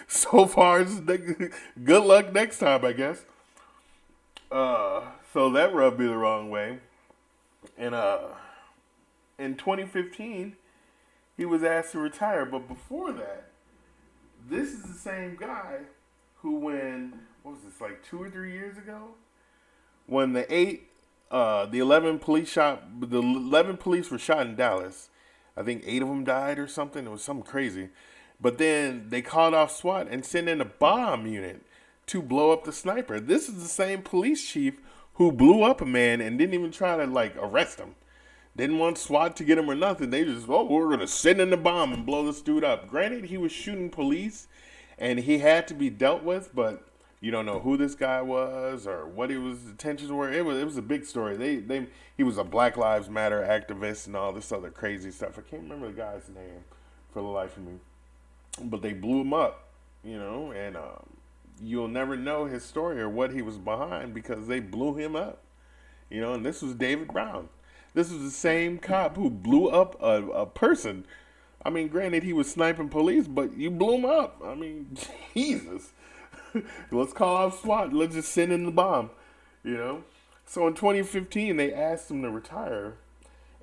So far, it's good luck next time, I guess. So that rubbed me the wrong way. And in 2015, he was asked to retire. But before that, this is the same guy who, what was this, like 2 or 3 years ago? When the 11 police were shot in Dallas. I think 8 of them died or something. It was something crazy. But then they called off SWAT and sent in a bomb unit to blow up the sniper. This is the same police chief who blew up a man and didn't even try to like arrest him. Didn't want SWAT to get him or nothing. They just, we're gonna send in the bomb and blow this dude up. Granted, he was shooting police, and he had to be dealt with, but you don't know who this guy was or what his intentions were. It was a big story. He was a Black Lives Matter activist and all this other crazy stuff. I can't remember the guy's name for the life of me, but they blew him up, and you'll never know his story or what he was behind because they blew him up, And this was David Brown. This was the same cop who blew up a person. I mean, granted, he was sniping police, but you blew him up. I mean, Jesus. Let's call off SWAT. Let's just send in the bomb, So in 2015, they asked him to retire,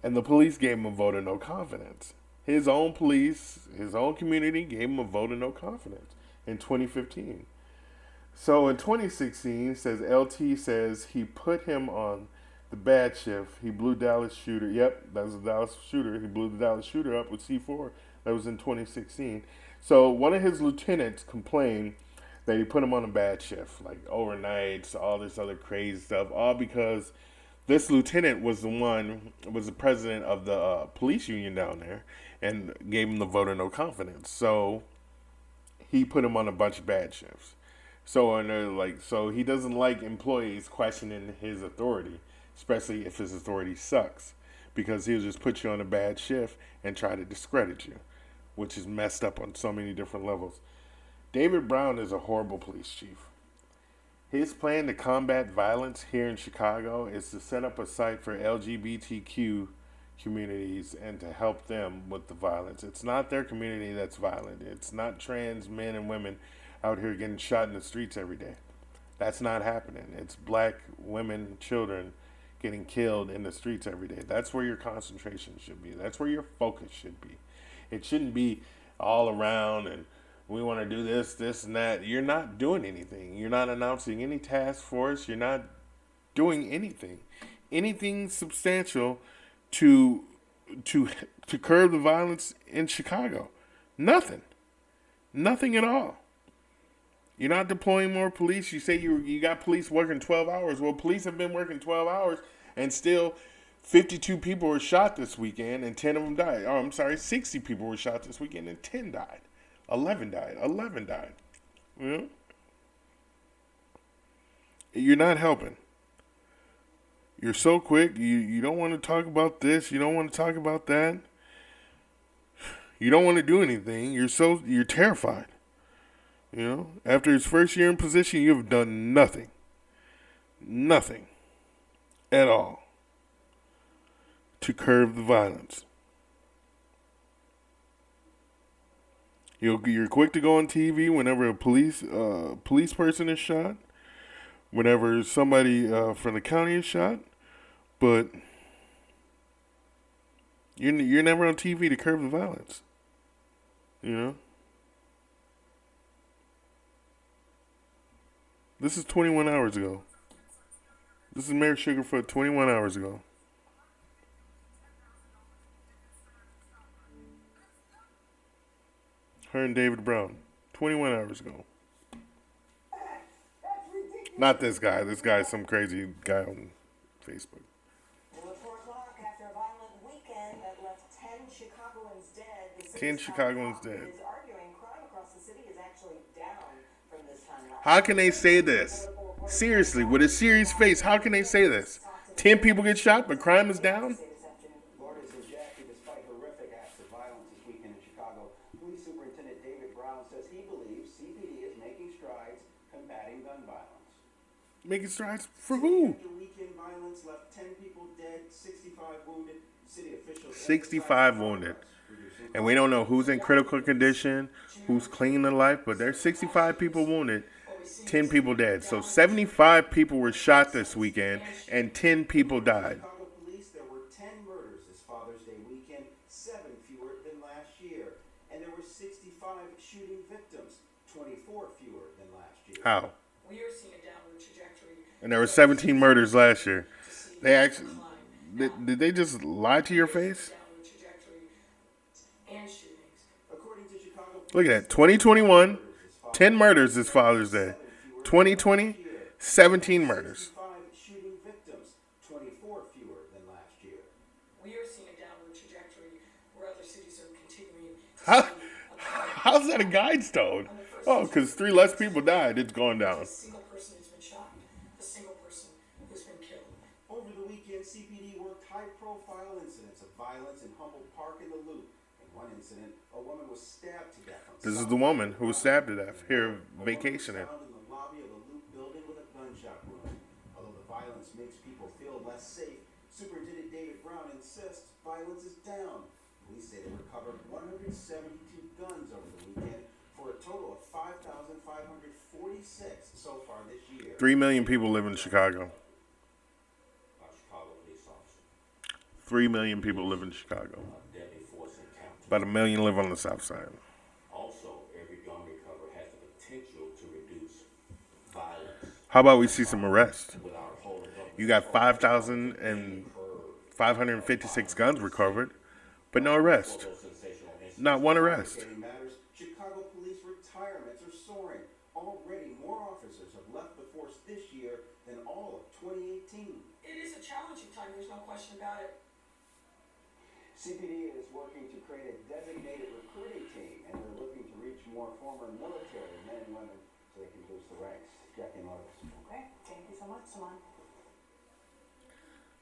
and the police gave him a vote of no confidence. His own police, his own community gave him a vote of no confidence in 2015. So in 2016, LT says he put him on the bad shift. He blew Dallas shooter. Yep, that was a Dallas shooter. He blew the Dallas shooter up with C4. That was in 2016. So one of his lieutenants complained that he put him on a bad shift, like overnights, all this other crazy stuff, all because this lieutenant was the president of the police union down there and gave him the vote of no confidence. So he put him on a bunch of bad shifts. So he doesn't like employees questioning his authority, especially if his authority sucks, because he'll just put you on a bad shift and try to discredit you, which is messed up on so many different levels. David Brown is a horrible police chief. His plan to combat violence here in Chicago is to set up a site for LGBTQ communities and to help them with the violence. It's not their community that's violent. It's not trans men and women out here getting shot in the streets every day. That's not happening. It's black women and children getting killed in the streets every day. That's where your concentration should be. That's where your focus should be. It shouldn't be all around and we want to do this, this, and that. You're not doing anything. You're not announcing any task force. You're not doing anything substantial to curb the violence in Chicago. Nothing at all. You're not deploying more police. You say you got police working 12 hours. Well, police have been working 12 hours, and still 52 people were shot this weekend, and 10 of them died. 60 people were shot this weekend, and 10 died. 11 died. You're not helping. You're so quick. You don't want to talk about this. You don't want to talk about that. You don't want to do anything. You're terrified. After his first year in position, you have done nothing. Nothing at all to curb the violence. You're quick to go on TV whenever a police person is shot, whenever somebody from the county is shot, but you're never on TV to curb the violence. This is 21 hours ago. This is Mayor Sugarfoot 21 hours ago. Her and David Brown, 21 hours ago. Not this guy. This guy's some crazy guy on Facebook. Well, at 4 o'clock, after a violent weekend that left 10 Chicagoans dead, the 10 Chicagoans dead. is arguing crime across the city is actually down from this time last How can they say this? Seriously, with a serious face, how can they say this? 10 people get shot, but crime is down? Florida's in Jackie, despite horrific acts of violence this weekend in Chicago, Police Superintendent David Brown says he believes CPD is making strides combating gun violence. Making strides for who? After weekend violence left 10 people dead, 65 wounded. City officials 65 wounded. And we don't know who's in critical condition, who's clinging to life, but there's 65 people wounded, 10 people dead. So 75 people were shot this weekend, and 10 people died. Chicago police, there were 10 murders this Father's Day weekend, 7 fewer than last year. And there were 65 shooting victims, 24 fewer than last year. How? We are seeing a downward trajectory. And there were 17 murders last year. They actually, did they just lie to your face? Downward trajectory and shootings. According to Chicago Look at that. 2021, 10 murders this Father's Day. 2020, 17 murders. 65 shooting victims, 24 fewer than last year. We are seeing a downward trajectory where other cities are continuing to How, see how's that a guide stone? Oh, because 3 less people died. It's going down. a single person who's been shot, a single person who's been killed. Over the weekend, CPD worked high-profile incidents of violence in Humboldt Park in the Loop. In one incident, a woman was stabbed to death. This is the woman who was stabbed to death here vacationing. Found in the lobby of a Loop building with a gunshot wound. Although the violence makes people feel less safe, Superintendent David Brown insists violence is down. Police say they recovered 172 guns over the weekend for a total of 5,546 so far this year. 3 million people live in Chicago. Chicago police officer, 3 million people live in Chicago. deadly force encounter. About 1 million live on the south side. Also, every gun recovered has the potential to reduce violence How about we see some arrests? without a whole government. You got 5,556 guns recovered, but no arrest. Those sensational incidents. Not one arrest. Complicating matters, Chicago police retirements are soaring. Already, more officers have left the force this year than all of 2018. It is a challenging time, there's no question about it. CPD is working to create a designated recruiting team, and they're looking to reach more former military men and women so they can boost the ranks. Jackie Marcus. Okay, thank you so much, Simon.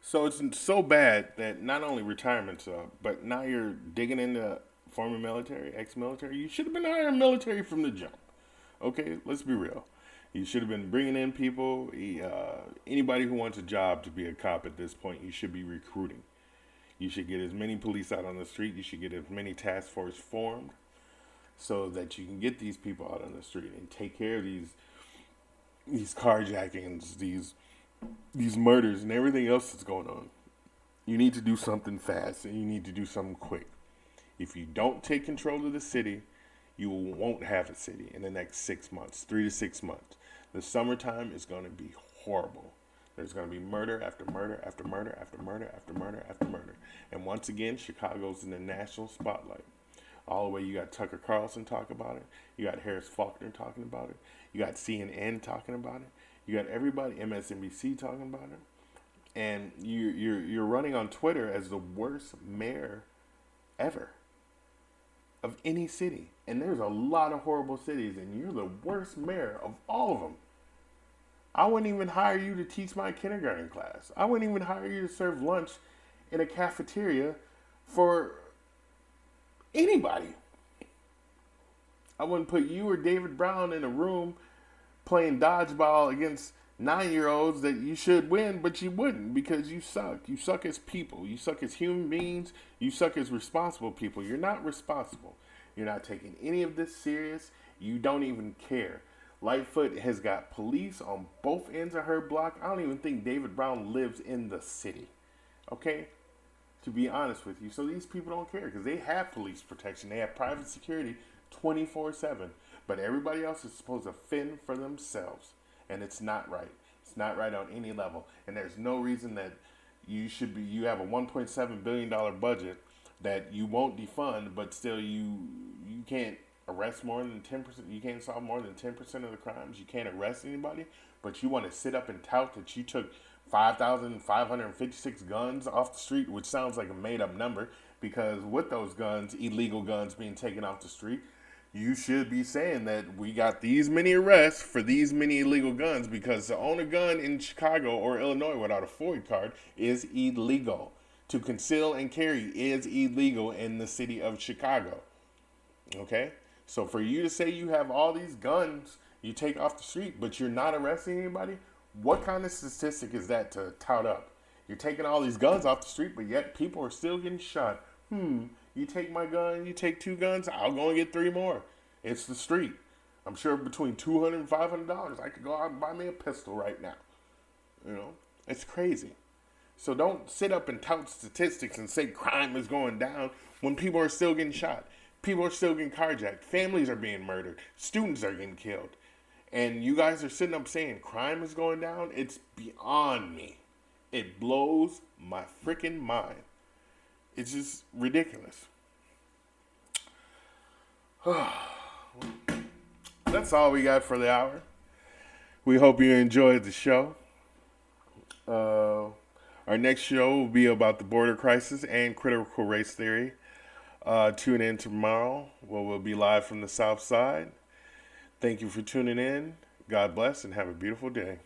So it's so bad that not only retirement's up, but now you're digging into former military, ex-military. You should have been hiring military from the jump. Okay, let's be real. You should have been bringing in people. Anybody who wants a job to be a cop at this point, you should be recruiting. You should get as many police out on the street. You should get as many task force formed so that you can get these people out on the street and take care of these carjackings, these murders, and everything else that's going on. You need to do something fast, and you need to do something quick. If you don't take control of the city, you won't have a city in the next 6 months, 3 to 6 months. The summertime is going to be horrible. There's going to be murder after murder after murder after murder after murder after murder. And once again, Chicago's in the national spotlight. All the way, you got Tucker Carlson talking about it. You got Harris Faulkner talking about it. You got CNN talking about it. You got everybody, MSNBC talking about it. And you're running on Twitter as the worst mayor ever of any city. And there's a lot of horrible cities, and you're the worst mayor of all of them. I wouldn't even hire you to teach my kindergarten class. I wouldn't even hire you to serve lunch in a cafeteria for anybody. I wouldn't put you or David Brown in a room playing dodgeball against 9-year-olds that you should win, but you wouldn't because you suck. You suck as people. You suck as human beings. You suck as responsible people. You're not responsible. You're not taking any of this serious. You don't even care. Lightfoot has got police on both ends of her block. I don't even think David Brown lives in the city. Okay? To be honest with you. So these people don't care because they have police protection. They have private security 24/7. But everybody else is supposed to fend for themselves. And it's not right. It's not right on any level. And there's no reason that you have a $1.7 billion budget that you won't defund, but still you can't arrest more than 10%. You can't solve more than 10% of the crimes. You can't arrest anybody, but you want to sit up and tout that you took 5,556 guns off the street, which sounds like a made-up number, because with those guns, illegal guns being taken off the street, you should be saying that we got these many arrests for these many illegal guns, because to own a gun in Chicago or Illinois without a FOID card is illegal. To conceal and carry is illegal in the city of Chicago. Okay? So for you to say you have all these guns you take off the street, but you're not arresting anybody, what kind of statistic is that to tout up? You're taking all these guns off the street, but yet people are still getting shot. You take my gun, you take 2 guns, I'll go and get 3 more. It's the street. I'm sure between $200 and $500, I could go out and buy me a pistol right now. You know, it's crazy. So don't sit up and tout statistics and say crime is going down when people are still getting shot. People are still getting carjacked. Families are being murdered. Students are getting killed. And you guys are sitting up saying crime is going down? It's beyond me. It blows my freaking mind. It's just ridiculous. that's all we got for the hour. We hope you enjoyed the show. Our next show will be about the border crisis and critical race theory. Tune in tomorrow where we'll be live from the South Side. Thank you for tuning in. God bless and have a beautiful day.